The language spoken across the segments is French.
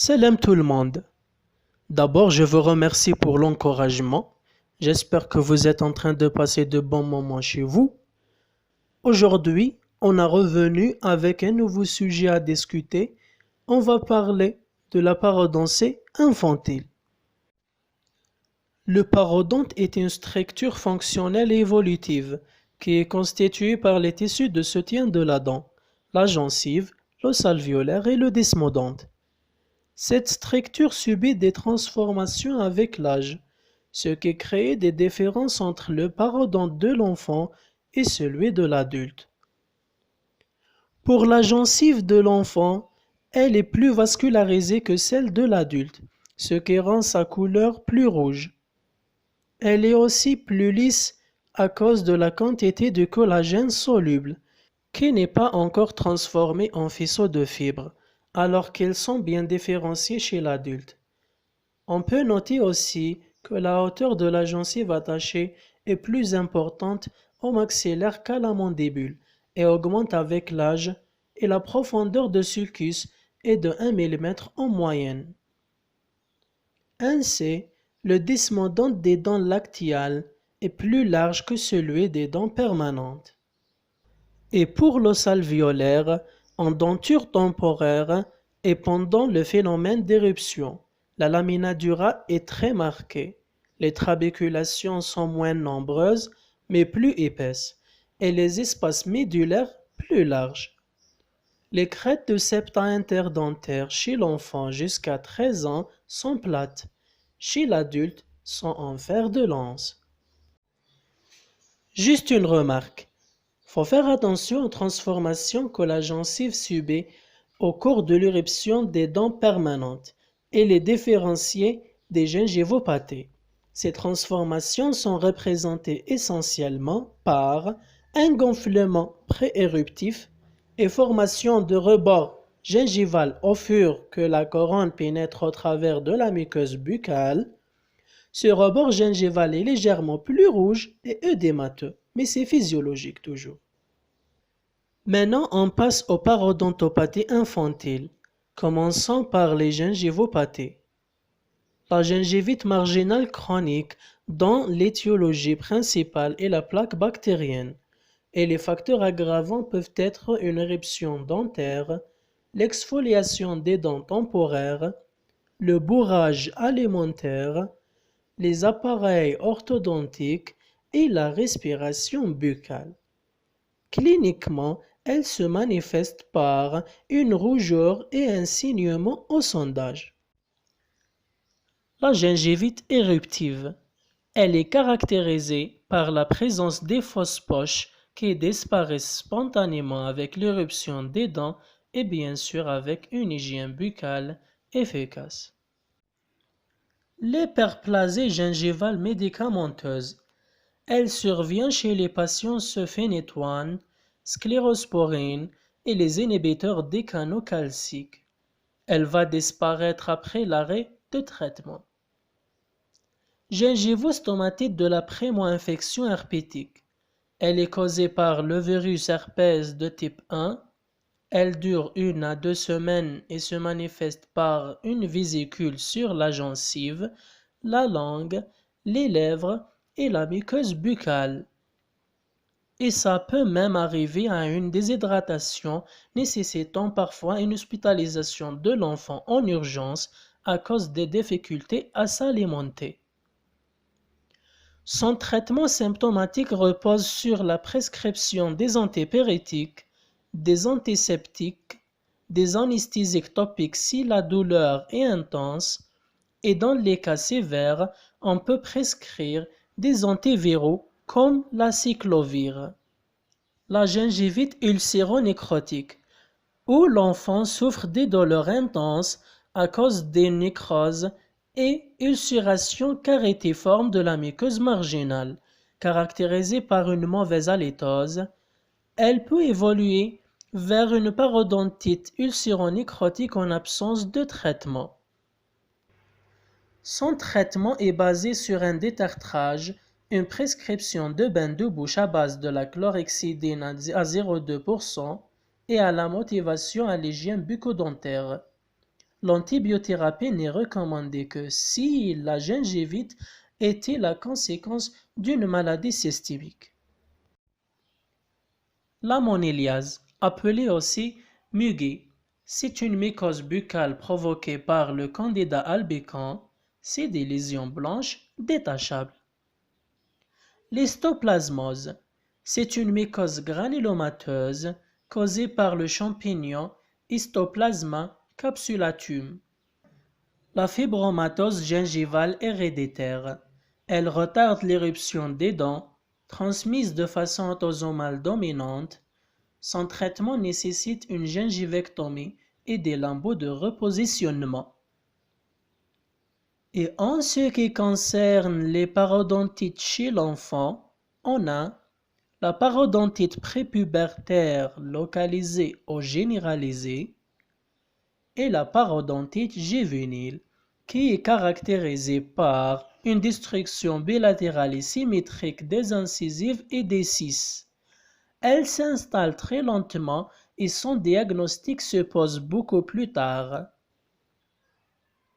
Salam tout le monde. D'abord, je vous remercie pour l'encouragement. J'espère que vous êtes en train de passer de bons moments chez vous. Aujourd'hui, on a revenu avec un nouveau sujet à discuter. On va parler de la parodontée infantile. Le parodonte est une structure fonctionnelle et évolutive qui est constituée par les tissus de soutien de la dent, la gencive, l'os alvéolaire et le desmodonte. Cette structure subit des transformations avec l'âge, ce qui crée des différences entre le parodonte de l'enfant et celui de l'adulte. Pour la gencive de l'enfant, elle est plus vascularisée que celle de l'adulte, ce qui rend sa couleur plus rouge. Elle est aussi plus lisse à cause de la quantité de collagène soluble, qui n'est pas encore transformé en faisceau de fibres, alors qu'ils sont bien différenciés chez l'adulte. On peut noter aussi que la hauteur de la gencive attachée est plus importante au maxillaire qu'à la mandibule et augmente avec l'âge, et la profondeur de sulcus est de 1 mm en moyenne. Ainsi, le desmodonte des dents lactiales est plus large que celui des dents permanentes. Et pour l'os alvéolaire, en denture temporaire et pendant le phénomène d'éruption, la lamina dura est très marquée. Les trabéculations sont moins nombreuses mais plus épaisses et les espaces médulaires plus larges. Les crêtes de septa interdentaire chez l'enfant jusqu'à 13 ans sont plates. Chez l'adulte, sont en fer de lance. Juste une remarque. Faut faire attention aux transformations que la gencive subit au cours de l'éruption des dents permanentes et les différencier des gingivopathées. Ces transformations sont représentées essentiellement par un gonflement pré-éruptif et formation de rebord gingival au fur que la couronne pénètre au travers de la muqueuse buccale. Ce rebord gingival est légèrement plus rouge et œdémateux, mais c'est physiologique toujours. Maintenant, on passe aux parodontopathies infantiles, commençant par les gingivopathies. La gingivite marginale chronique, dont l'étiologie principale est la plaque bactérienne, et les facteurs aggravants peuvent être une éruption dentaire, l'exfoliation des dents temporaires, le bourrage alimentaire, les appareils orthodontiques et la respiration buccale. Cliniquement, elle se manifeste par une rougeur et un saignement au sondage. La gingivite éruptive. Elle est caractérisée par la présence des fausses poches qui disparaissent spontanément avec l'éruption des dents et bien sûr avec une hygiène buccale efficace. L'hyperplasie gingivale médicamenteuse. Elle survient chez les patients sulfénétoine, sclérosporine et les inhibiteurs des canaux calciques. Elle va disparaître après l'arrêt de traitement. Gingivostomatite de la primo-infection herpétique. Elle est causée par le virus herpès de type 1. Elle dure 1 à 2 semaines et se manifeste par une vésicule sur la gencive, la langue, les lèvres et la muqueuse buccale. Et ça peut même arriver à une déshydratation nécessitant parfois une hospitalisation de l'enfant en urgence à cause des difficultés à s'alimenter. Son traitement symptomatique repose sur la prescription des antipyrétiques, des antiseptiques, des anesthésiques topiques si la douleur est intense et dans les cas sévères, on peut prescrire des antiviraux comme la cyclovir. La gingivite ulcéro-nécrotique, où l'enfant souffre des douleurs intenses à cause des nécroses et ulcération carétiforme de la muqueuse marginale, caractérisée par une mauvaise halitose. Elle peut évoluer vers une parodontite ulcéro-nécrotique en absence de traitement. Son traitement est basé sur un détartrage, une prescription de bain de bouche à base de la chlorhexidine à 0,2% et à la motivation à l'hygiène bucco-dentaire. L'antibiothérapie n'est recommandée que si la gingivite était la conséquence d'une maladie systémique. La moniliase, appelée aussi muguet, c'est une mycose buccale provoquée par le Candida albicans. C'est des lésions blanches détachables. L'histoplasmose, c'est une mycose granulomateuse causée par le champignon Histoplasma capsulatum. La fibromatose gingivale héréditaire, elle retarde l'éruption des dents, transmise de façon autosomale dominante. Son traitement nécessite une gingivectomie et des lambeaux de repositionnement. Et en ce qui concerne les parodontites chez l'enfant, on a la parodontite prépubertaire localisée ou généralisée et la parodontite juvénile qui est caractérisée par une destruction bilatérale et symétrique des incisives et des cis. Elle s'installe très lentement et son diagnostic se pose beaucoup plus tard.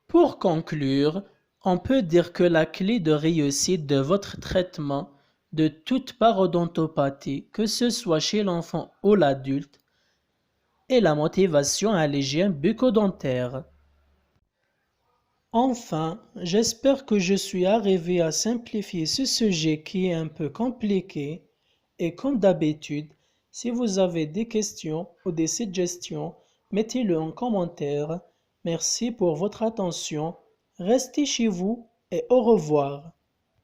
Pour conclure, on peut dire que la clé de réussite de votre traitement de toute parodontopathie, que ce soit chez l'enfant ou l'adulte, est la motivation à l'hygiène bucco-dentaire. Enfin, j'espère que je suis arrivé à simplifier ce sujet qui est un peu compliqué et comme d'habitude, si vous avez des questions ou des suggestions, mettez-le en commentaire. Merci pour votre attention. Restez chez vous et au revoir.